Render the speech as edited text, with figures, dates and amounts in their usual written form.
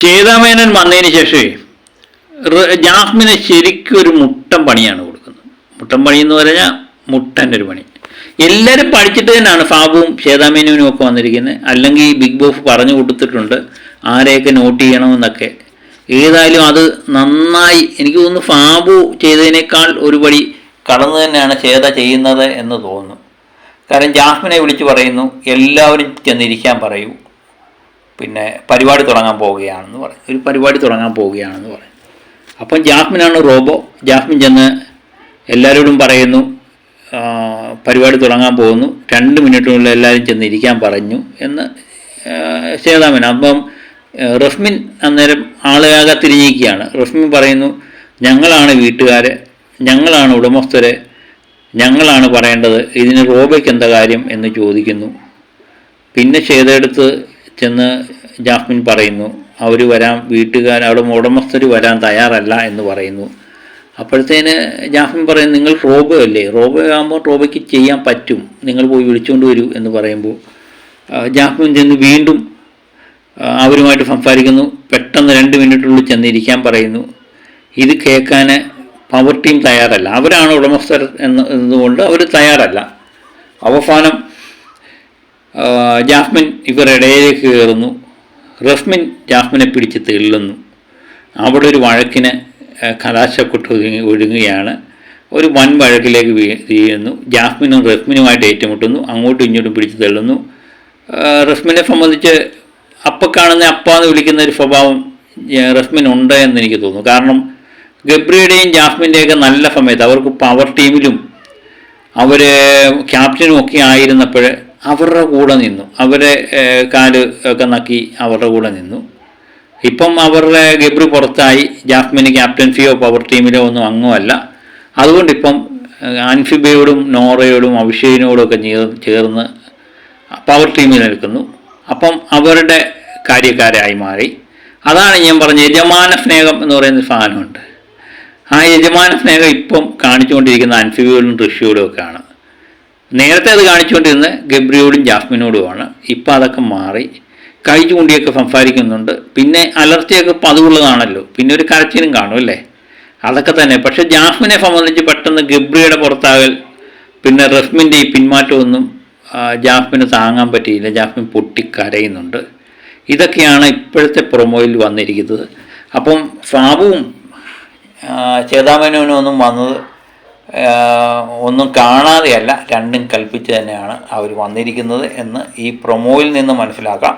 ചേതാമേനൻ വന്നതിന് ശേഷമേ ജാസ്മിന് ശരിക്കും ഒരു മുട്ടൻ പണിയാണ് കൊടുക്കുന്നത്. മുട്ടൻ പണി എന്ന് പറഞ്ഞാൽ മുട്ടൻ്റെ ഒരു പണി. എല്ലാവരും പഠിച്ചിട്ട് തന്നെയാണ് ഫാബുവും ചേതാമേനുവിനും ഒക്കെ വന്നിരിക്കുന്നത്. അല്ലെങ്കിൽ ബിഗ് ബോസ് പറഞ്ഞു കൊടുത്തിട്ടുണ്ട് ആരെയൊക്കെ നോട്ട് ചെയ്യണമെന്നൊക്കെ. ഏതായാലും അത് നന്നായി എനിക്ക് തോന്നുന്നു. ഫാബു ചെയ്തതിനേക്കാൾ ഒരു പടി കടന്നു തന്നെയാണ് ചേത ചെയ്യുന്നത് എന്ന് തോന്നുന്നു. കാരണം ജാസ്മിനെ വിളിച്ച് പറയുന്നു എല്ലാവരും ചെന്നിരിക്കാൻ പറയൂ, പിന്നെ പരിപാടി തുടങ്ങാൻ പോവുകയാണെന്ന് പറയും. ഒരു പരിപാടി തുടങ്ങാൻ പോവുകയാണെന്ന് പറയും. അപ്പം ജാസ്മിനാണ് റോബോ. ജാസ്മിൻ ചെന്ന് എല്ലാവരോടും പറയുന്നു പരിപാടി തുടങ്ങാൻ പോകുന്നു, 2 മിനിറ്റിനുള്ളിൽ എല്ലാവരും ചെന്നിരിക്കാൻ പറഞ്ഞു എന്ന് ചേതാമൻ. അപ്പം റസ്മിൻ അന്നേരം ആളുകാകെ തിരിഞ്ഞിരിക്കുകയാണ്. റസ്മിൻ പറയുന്നു ഞങ്ങളാണ് വീട്ടുകാർ, ഞങ്ങളാണ് ഉടമസ്ഥർ, ഞങ്ങളാണ് പറയേണ്ടത്, ഇതിന് റോബയ്ക്ക് എന്താ കാര്യം എന്ന് ചോദിക്കുന്നു. പിന്നെ ചേതയെടുത്ത് ചെന്ന് ജാസ്മിൻ പറയുന്നു അവർ വരാൻ വീട്ടുകാർ അവിടെ ഉടമസ്ഥർ വരാൻ തയ്യാറല്ല എന്ന് പറയുന്നു. അപ്പോഴത്തേന് ജാസ്മിൻ പറയുന്നു നിങ്ങൾ റോബോ അല്ലേ, റോബോ ആകുമ്പോൾ റോബയ്ക്ക് ചെയ്യാൻ പറ്റും, നിങ്ങൾ പോയി വിളിച്ചുകൊണ്ട് വരൂ എന്ന് പറയുമ്പോൾ ജാസ്മിൻ ചെന്ന് വീണ്ടും അവരുമായിട്ട് സംസാരിക്കുന്നു. പെട്ടെന്ന് 2 മിനിറ്റിനുള്ളിൽ ചെന്നിരിക്കാൻ പറയുന്നു. ഇത് കേൾക്കാൻ പവർ ടീം തയ്യാറല്ല, അവരാണ് ഉടമസ്ഥർ എന്നതുകൊണ്ട് അവർ തയ്യാറല്ല. അവസാനം ജാസ്മിൻ ഇവരുടെ ഇടയിലേക്ക് കയറുന്നു. റസ്മിൻ ജാസ്മിനെ പിടിച്ച് തെള്ളുന്നു. അവിടെ ഒരു വഴക്കിന് കലാശക്കൊട്ട് ഒഴുകുകയാണ്. ഒരു വൻ വഴക്കിലേക്ക് വീഴുന്നു. ജാസ്മിനും റസ്മിനുമായിട്ട് ഏറ്റുമുട്ടുന്നു. അങ്ങോട്ടും ഇങ്ങോട്ടും പിടിച്ച് തള്ളുന്നു. റസ്മിനെ സംബന്ധിച്ച് അപ്പം കാണുന്ന അപ്പ എന്ന് വിളിക്കുന്ന ഒരു സ്വഭാവം റസ്മിനുണ്ട് എന്ന് എനിക്ക് തോന്നുന്നു. കാരണം ഗബ്രിയുടെയും ജാസ്മിൻ്റെയൊക്കെ നല്ല സമയത്ത് അവർക്ക് പവർ ടീമിലും അവർ ക്യാപ്റ്റനും ഒക്കെ ആയിരുന്നപ്പോൾ അവരുടെ കൂടെ നിന്നു, അവരെ കാല് ഒക്കെ നക്കി അവരുടെ കൂടെ നിന്നു. ഇപ്പം അവരുടെ ഗബ്രി പുറത്തായി, ജാസ്മിന് ക്യാപ്റ്റൻസിയോ പവർ ടീമിലോ ഒന്നും അംഗമല്ല. അതുകൊണ്ടിപ്പം അൻഫിബയോടും നോറയോടും അഭിഷേകിനോടും ഒക്കെ ചേർന്ന് പവർ ടീമിൽ നിൽക്കുന്നു. അപ്പം അവരുടെ കാര്യക്കാരായി മാറി. അതാണ് ഞാൻ പറഞ്ഞ യജമാന സ്നേഹം എന്ന് പറയുന്ന സാധനമുണ്ട്. ആ യജമാന സ്നേഹം ഇപ്പം കാണിച്ചുകൊണ്ടിരിക്കുന്ന അൻഫിബയോടും ഋഷിയോടും ഒക്കെയാണ്. നേരത്തെ അത് കാണിച്ചുകൊണ്ടിരുന്നത് ഗബ്രിയോടും ജാസ്മിനോടുമാണ്. ഇപ്പം അതൊക്കെ മാറി കൈ ചൂണ്ടിയൊക്കെ സംസാരിക്കുന്നുണ്ട്. പിന്നെ അലർച്ചയൊക്കെ പതിവുള്ളതാണല്ലോ, പിന്നെ ഒരു കരച്ചിലും കാണും അല്ലേ, അതൊക്കെ തന്നെ. പക്ഷേ ജാസ്മിനെ സംബന്ധിച്ച് പെട്ടെന്ന് ഗബ്രിയുടെ പുറത്താകൽ, പിന്നെ റസ്മിൻ്റെ ഈ പിന്മാറ്റമൊന്നും ജാസ്മിന് താങ്ങാൻ പറ്റിയില്ല. ജാസ്മിൻ പൊട്ടിക്കരയുന്നുണ്ട്. ഇതൊക്കെയാണ് ഇപ്പോഴത്തെ പ്രൊമോയിൽ വന്നിരിക്കുന്നത്. അപ്പം ഫാബുവും ചേതാമേനോനും ഒന്നും വന്നത് ഒന്നും കാണാതെയല്ല, രണ്ടും കൽപ്പിച്ച് തന്നെയാണ് അവർ വന്നിരിക്കുന്നത് എന്ന് ഈ പ്രൊമോയിൽ നിന്ന് മനസ്സിലാക്കാം.